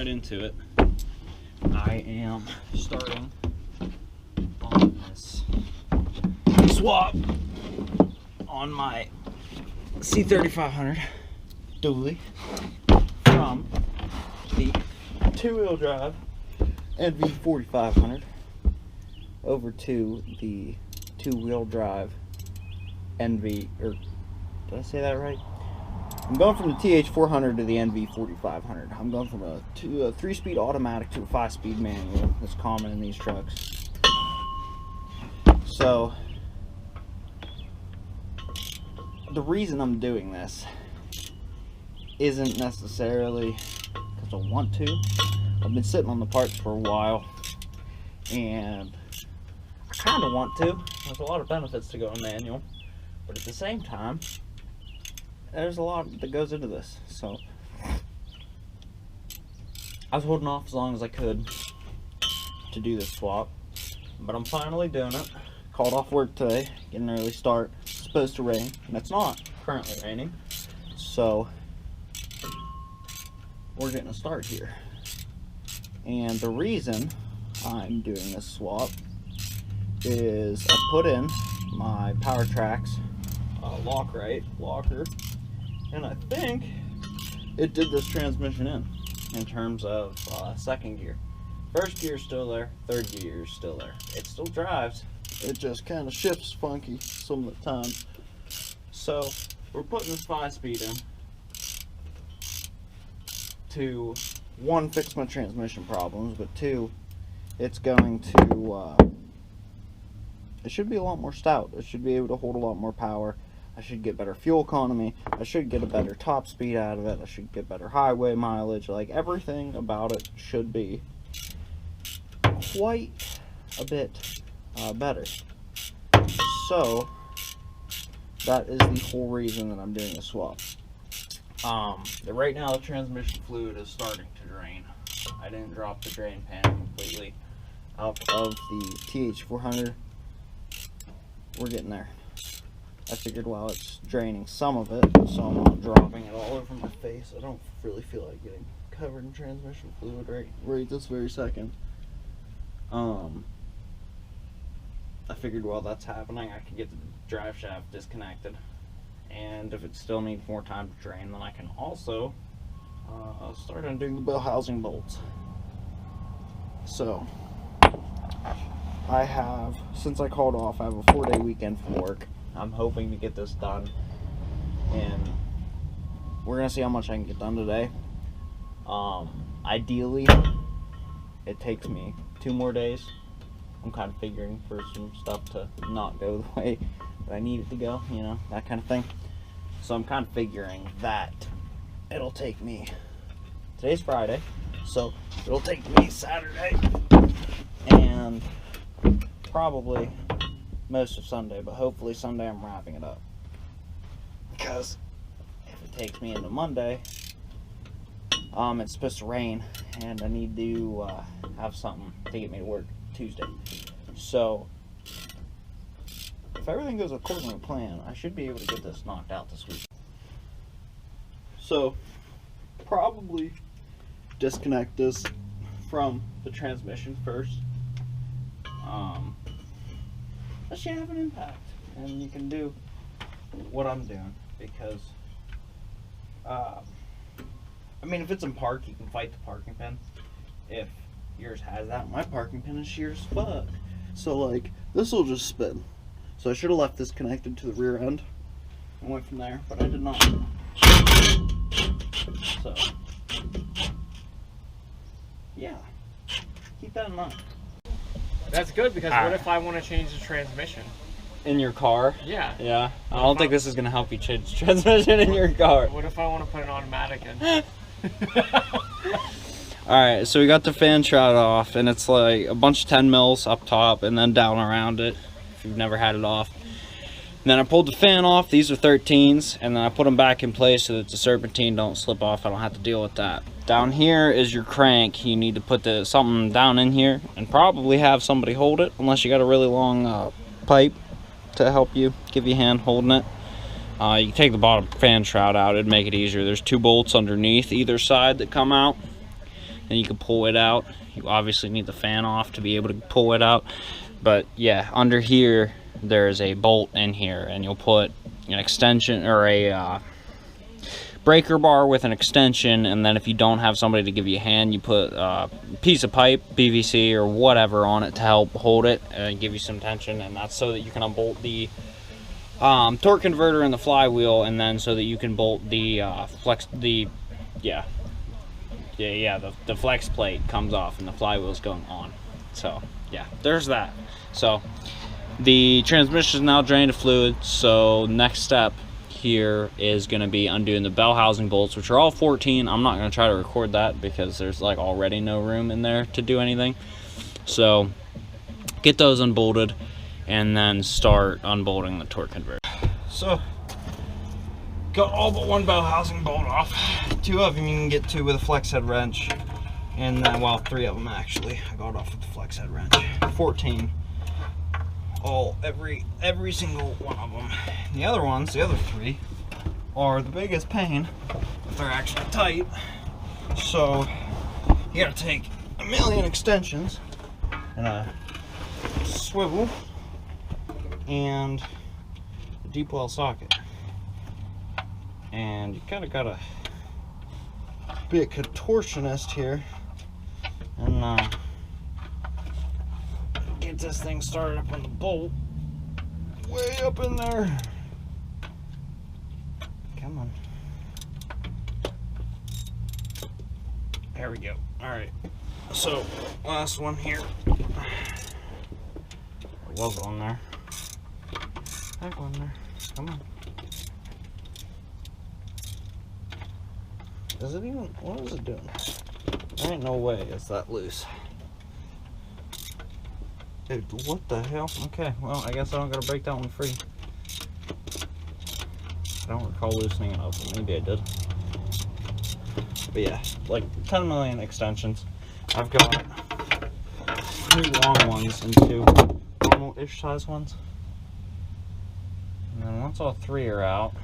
right into it. I am starting on this swap on my C3500 Dually from the two-wheel drive NV4500 over to the two-wheel drive did I say that right? I'm going from the TH400 to the NV4500. I'm going from a 3-speed automatic to a 5-speed manual. That's common in these trucks. So the reason I'm doing this isn't necessarily because I want to. I've been sitting on the parts for a while, and I kind of want to. There's a lot of benefits to going manual, but at the same time, there's a lot that goes into this. So I was holding off as long as I could to do this swap, but I'm finally doing it. Called off work today, getting an early start. It's supposed to rain, and it's not currently raining, so we're getting a start here. And the reason I'm doing this swap is I put in my Power Tracks locker, and I think it did this transmission in terms of second gear. First gear is still there, third gear is still there. It still drives, it just kind of shifts funky some of the time. So we're putting this 5-speed in to, one, fix my transmission problems, but two, it's going to it should be a lot more stout. It should be able to hold a lot more power. I should get better fuel economy. I should get a better top speed out of it. I should get better highway mileage. Like, everything about it should be quite a bit better. So that is the whole reason that I'm doing a swap. Right now the transmission fluid is starting to drain. I didn't drop the drain pan completely out of the TH400. We're getting there. I figured while it's draining some of it, so I'm not dropping it all over my face. I don't really feel like getting covered in transmission fluid right this very second. I figured while that's happening, I could get the drive shaft disconnected, and if it still needs more time to drain, then I can also start undoing the bell housing bolts. So I have, since I called off, I have a 4-day weekend from work. I'm hoping to get this done, and we're gonna see how much I can get done today. Ideally, it takes me 2 more days. I'm kind of figuring for some stuff to not go the way that I need it to go, you know, that kind of thing. So I'm kind of figuring that it'll take me, today's Friday, so it'll take me Saturday and probably most of Sunday, but hopefully Sunday I'm wrapping it up. Because if it takes me into Monday, it's supposed to rain, and I need to have something to get me to work Tuesday. So if everything goes according to plan, I should be able to get this knocked out this week. So probably disconnect this from the transmission first. That should have an impact, and you can do what I'm doing, because I mean, if it's in park, you can fight the parking pin. If yours has that, my parking pin is sheer as fuck, so like this will just spin. So I should have left this connected to the rear end and went from there, but I did not. So yeah, keep that in mind. That's good, because what if I want to change the transmission? In your car? Yeah. Yeah. I don't think this is going to help you change the transmission in your car. What if I want to put an automatic in? Alright, so we got the fan shroud off, and it's like a bunch of 10 mils up top and then down around it, if you've never had it off. And then I pulled the fan off. These are 13s, and then I put them back in place so that the serpentine don't slip off. I don't have to deal with that. Down here is your crank. You need to put something down in here and probably have somebody hold it, unless you got a really long pipe to help you, give you a hand holding it. You can take the bottom fan shroud out, it'd make it easier. There's 2 bolts underneath either side that come out, and you can pull it out. You obviously need the fan off to be able to pull it out, but yeah, under here there's a bolt in here, and you'll put an extension or a breaker bar with an extension, and then if you don't have somebody to give you a hand, you put a piece of pipe, PVC or whatever on it to help hold it and give you some tension, and that's so that you can unbolt the torque converter and the flywheel, and then so that you can bolt the the flex plate comes off and the flywheel's going on. So yeah, there's that. So the transmission is now drained of fluid, so next step here is going to be undoing the bell housing bolts, which are all 14. I'm not going to try to record that because there's like already no room in there to do anything. So get those unbolted and then start unbolting the torque converter. So got all but one bell housing bolt off. Two of them you can get to with a flex head wrench, and then, well, three of them actually I got off with the flex head wrench. 14. Every single one of them. The other ones, the other three, are the biggest pain, but they're actually tight. So you gotta take a million extensions and a swivel and a deep well socket, and you kind of gotta be a contortionist here and get this thing started up on the bolt way up in there. Come on. There we go. Alright, so last one here. It was on there. Back on there. Come on. Is it even, what is it doing? There ain't no way it's that loose. Dude, what the hell? Okay, well, I guess I don't gotta break that one free. I don't recall loosening it up, but maybe I did. But yeah, like 10 million extensions. I've got 2 long ones and 2 normal-ish size ones. And then once all 3 are out,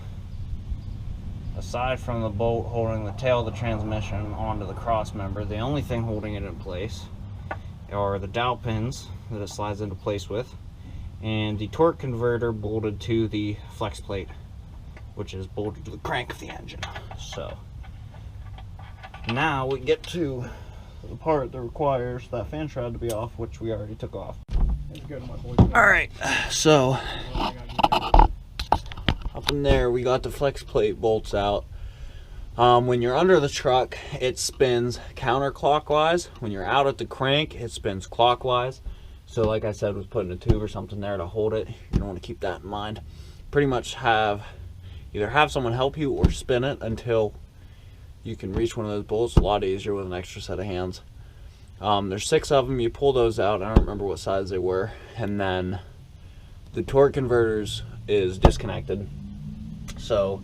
aside from the bolt holding the tail of the transmission onto the cross member, the only thing holding it in place are the dowel pins that it slides into place with, and the torque converter bolted to the flex plate, which is bolted to the crank of the engine. So now we get to the part that requires that fan shroud to be off, which we already took off. Alright, so up in there we got the flex plate bolts out. When you're under the truck, it spins counterclockwise. When you're out at the crank, it spins clockwise. So like I said, was putting a tube or something there to hold it. You don't want to keep that in mind. Pretty much either have someone help you or spin it until you can reach one of those bolts. A lot easier with an extra set of hands. There's 6 of them. You pull those out. I don't remember what size they were. And then the torque converters is disconnected. So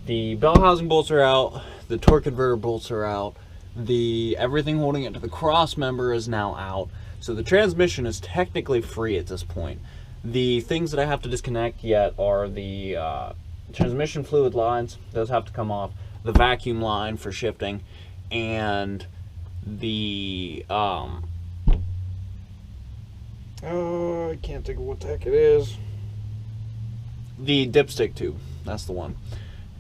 the bell housing bolts are out, the torque converter bolts are out, everything holding it to the cross member is now out. So the transmission is technically free at this point. The things that I have to disconnect yet are the transmission fluid lines. Those have to come off. The vacuum line for shifting, and the I can't think of what the heck it is. The dipstick tube, that's the one.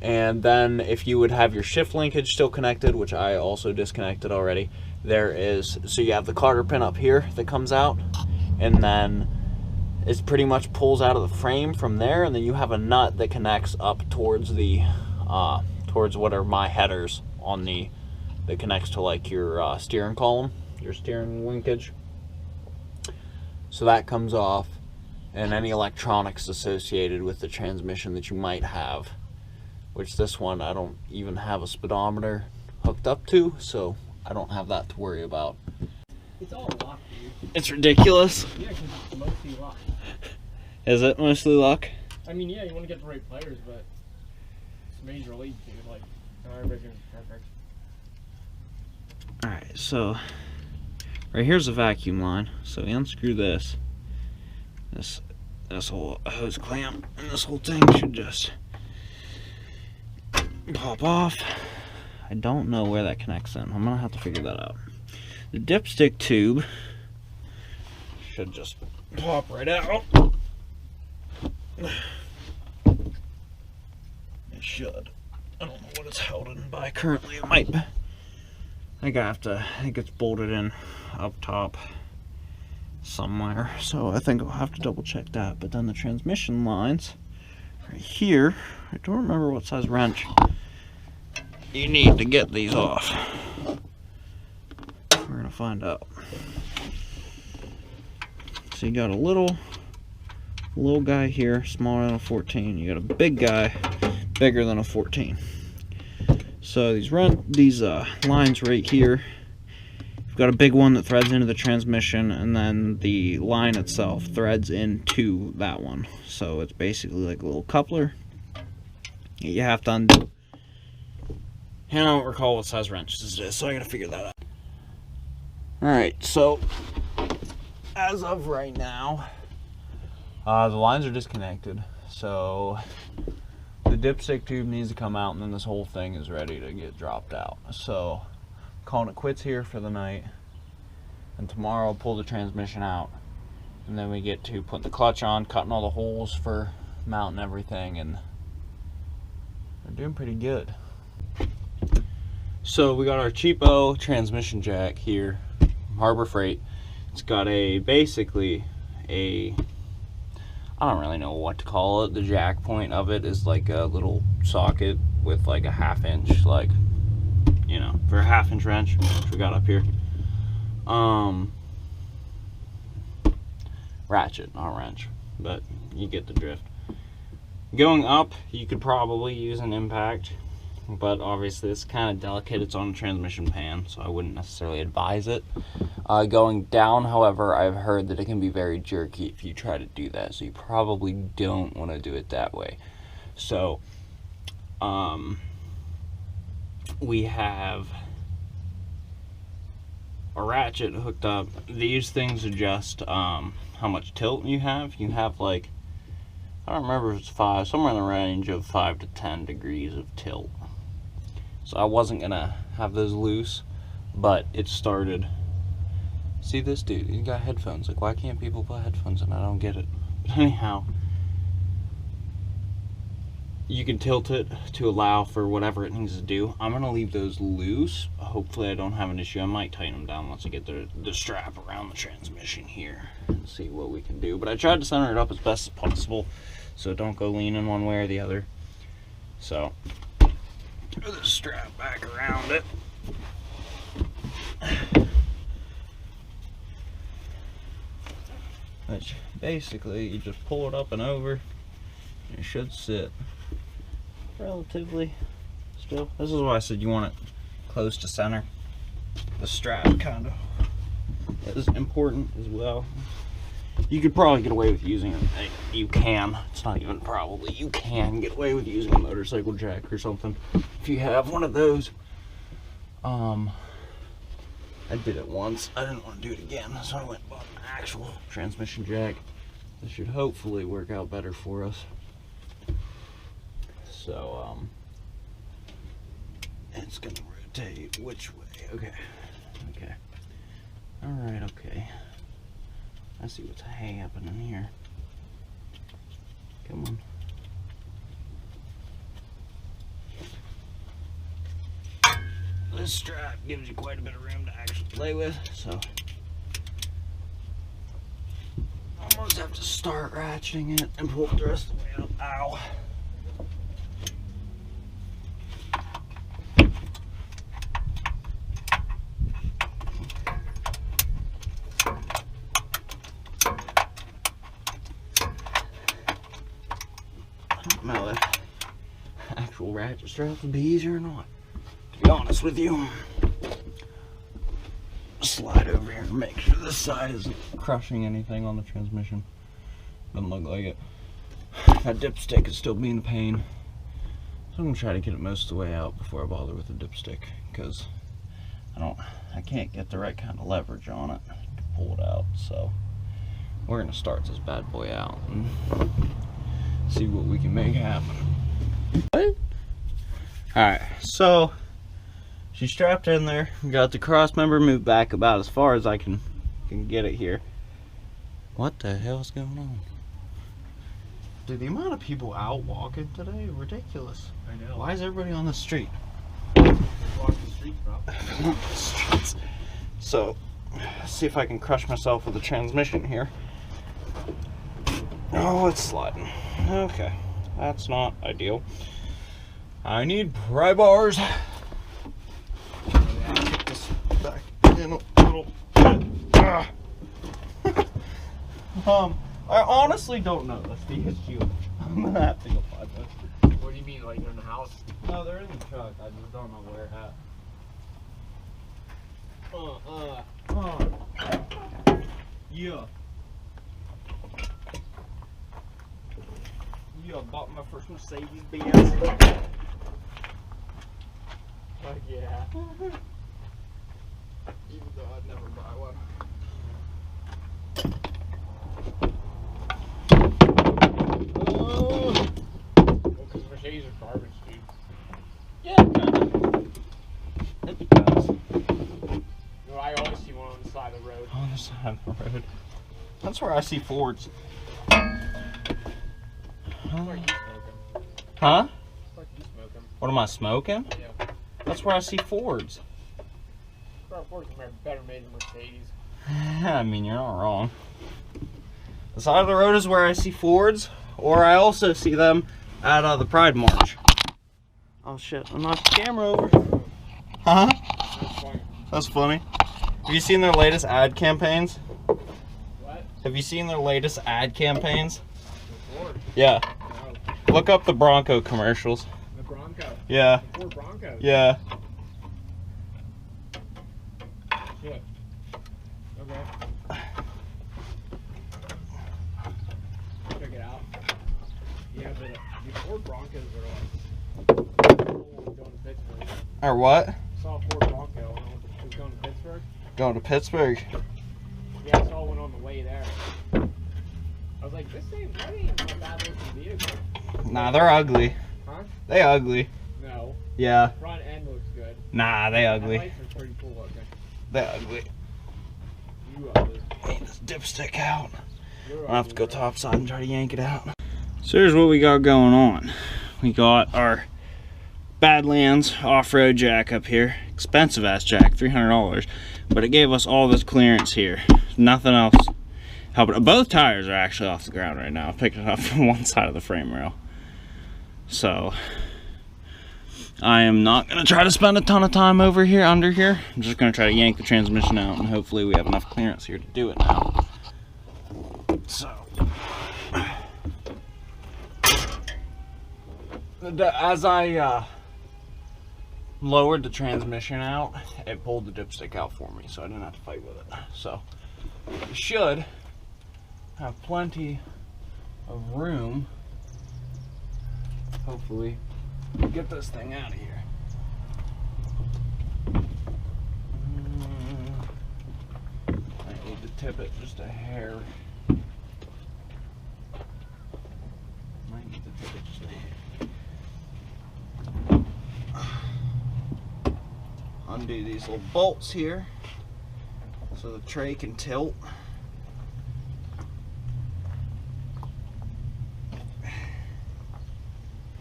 And then if you would have your shift linkage still connected, which I also disconnected already, so you have the cotter pin up here that comes out, and then it pretty much pulls out of the frame from there, and then you have a nut that connects up towards the towards what are my headers on that connects to like your steering column, your steering linkage. So that comes off, and any electronics associated with the transmission that you might have, which this one I don't even have a speedometer hooked up to, so I don't have that to worry about. It's all locked, dude. It's ridiculous. Yeah, because it's mostly locked. Is it mostly lock? I mean, yeah, you want to get the right players, but it's major league, dude. Like, everybody's gonna be perfect. Alright, so right here's the vacuum line. So we unscrew this whole hose clamp, and this whole thing should just pop off. I don't know where that connects in. I'm gonna have to figure that out. The dipstick tube should just pop right out. It should. I don't know what it's held in by currently. It might be. I think it's bolted in up top somewhere. So I think I'll have to double check that. But then the transmission lines right here, I don't remember what size wrench you need to get these off. We're gonna find out. So you got a little guy here, smaller than a 14. You got a big guy, bigger than a 14. So these lines right here. You've got a big one that threads into the transmission, and then the line itself threads into that one. So it's basically like a little coupler that you have to undo. And I don't recall what size wrench this is, so I gotta figure that out. Alright, so as of right now, the lines are disconnected. So the dipstick tube needs to come out, and then this whole thing is ready to get dropped out. So I'm calling it quits here for the night, and tomorrow I'll pull the transmission out, and then we get to putting the clutch on, cutting all the holes for mounting everything, and we're doing pretty good. So we got our cheapo transmission jack here, Harbor Freight. It's got basically a, I don't really know what to call it. The jack point of it is like a little socket with like a 1/2 inch, like, you know, for a 1/2 inch wrench, which we got up here. Ratchet, not wrench, but you get the drift. Going up, you could probably use an impact, but obviously it's kind of delicate. It's on a transmission pan, so I wouldn't necessarily advise it. Going down, however, I've heard that it can be very jerky if you try to do that, so you probably don't want to do it that way. So we have a ratchet hooked up. These things adjust how much tilt you have. You have, like, I don't remember if it's somewhere in the range of 5 to 10 degrees of tilt. So I wasn't gonna have those loose, but it started. See this dude, he got headphones. Like, why can't people put headphones in? I don't get it. But anyhow, you can tilt it to allow for whatever it needs to do. I'm gonna leave those loose. Hopefully I don't have an issue. I might tighten them down once I get the strap around the transmission here and see what we can do. But I tried to center it up as best as possible, so don't go leaning one way or the other. So throw the strap back around it. Which basically you just pull it up and over, and it should sit relatively still. This is why I said you want it close to center. The strap kind of is important as well. You could probably get away with using it. You can. It's not even probably. You can get away with using a motorcycle jack or something if you have one of those. I did it once. I didn't want to do it again, so I went and bought an actual transmission jack. This should hopefully work out better for us. So, it's gonna rotate which way? Okay. Okay. Alright, okay. I see what's happening here. Come on. This strap gives you quite a bit of room to actually play with, so I almost have to start ratcheting it and pull it the rest of the way up. Ow. I don't know if actual ratchet straps would be easier or not, to be honest with you. Slide over here and make sure this side isn't crushing anything on the transmission. Doesn't look like it. That dipstick is still being a pain, so I'm gonna try to get it most of the way out before I bother with the dipstick, because I can't get the right kind of leverage on it to pull it out. So we're gonna start this bad boy out and see what we can make happen. Alright, so She's strapped in there. We got the cross member moved back about as far as I can get it here. What the hell's going on? Dude, the amount of people out walking today is ridiculous. I know. Why is everybody on the street? Walk the streets, bro. Streets. So, let's see if I can crush myself with the transmission here. Oh, it's sliding. Okay, that's not ideal. I need pry bars. Get this back in a little bit. I honestly don't know. That's the issue. I'm gonna have to go find those. What do you mean, like they're in the house? No, they're in the truck. I just don't know where at. Yeah. Yeah, I bought my first Mercedes Benz. Like, yeah. Even though I'd never buy one. Well, because Mercedes are garbage, dude. Yeah, it depends. No, I always see one on the side of the road. On the side of the road. That's where I see Fords. That's where you smoke them. Huh? That's where you smoke them. What am I smoking? Yeah. That's where I see Fords. Fords are better made than Mercedes. I mean, you're not wrong. The side of the road is where I see Fords, or I also see them at the Pride March. Oh shit, I knocked the camera over. Huh? That's funny. That's funny. Have you seen their latest ad campaigns? What? Have you seen their latest ad campaigns? Ford? Yeah. No. Look up the Bronco commercials. The Bronco. Yeah. The Ford Bronco. Yeah. Shit. Okay. Check it out. Yeah, but the Ford Broncos are like going to Pittsburgh. Or what? I saw a Ford Bronco and it was going to Pittsburgh. Going to Pittsburgh. Yeah, I saw one on the way there. I was like, that ain't a bad looking vehicle. Nah, they're ugly. Huh? They ugly. No. Yeah. Front end looks good. Nah, they ugly. Headlights are pretty cool looking. They ugly. You ugly. Get this dipstick out. You're I'll have to go ugly, bro. topside and try to yank it out. So here's what we got going on. We got our Badlands off-road jack up here. Expensive ass jack, $300. But it gave us all this clearance here. Nothing else helping. Both tires are actually off the ground right now. I picked it up from one side of the frame rail. So I am not gonna try to spend a ton of time over here, under here. I'm just gonna try to yank the transmission out, and hopefully we have enough clearance here to do it now. So as I lowered the transmission out, it pulled the dipstick out for me, so I didn't have to fight with it. So we should have plenty of room, hopefully, to get this thing out of here. I need to tip it just a hair. Might need to tip it just a hair. Undo these little bolts here so the tray can tilt.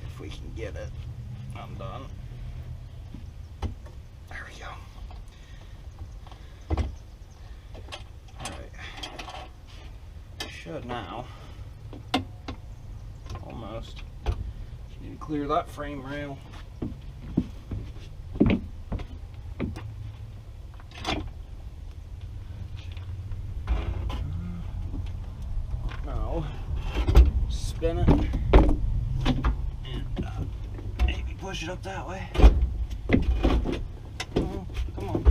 If we can get it undone. There we go. Alright. Should now. Almost. Just need to clear that frame rail. Spin it and maybe push it up that way. Come on,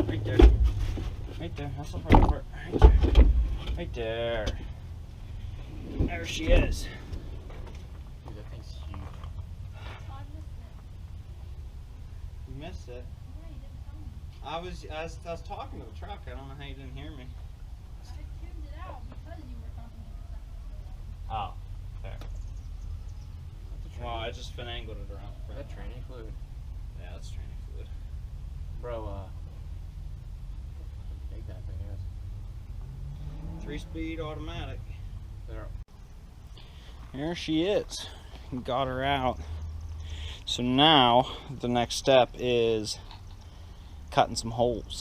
right there, right there. That's the hard part. Right there, right there. There she is. Dude, that thing's huge. You missed it. I was talking to the truck. I don't know how you didn't hear me. I tuned it out because you were talking to the Oh, there. Well, I just finangled it around. Is that training fluid? Yeah, that's training fluid. Bro, big that thing is. 3-speed automatic. There. There she is. Got her out. So now the next step is cutting some holes.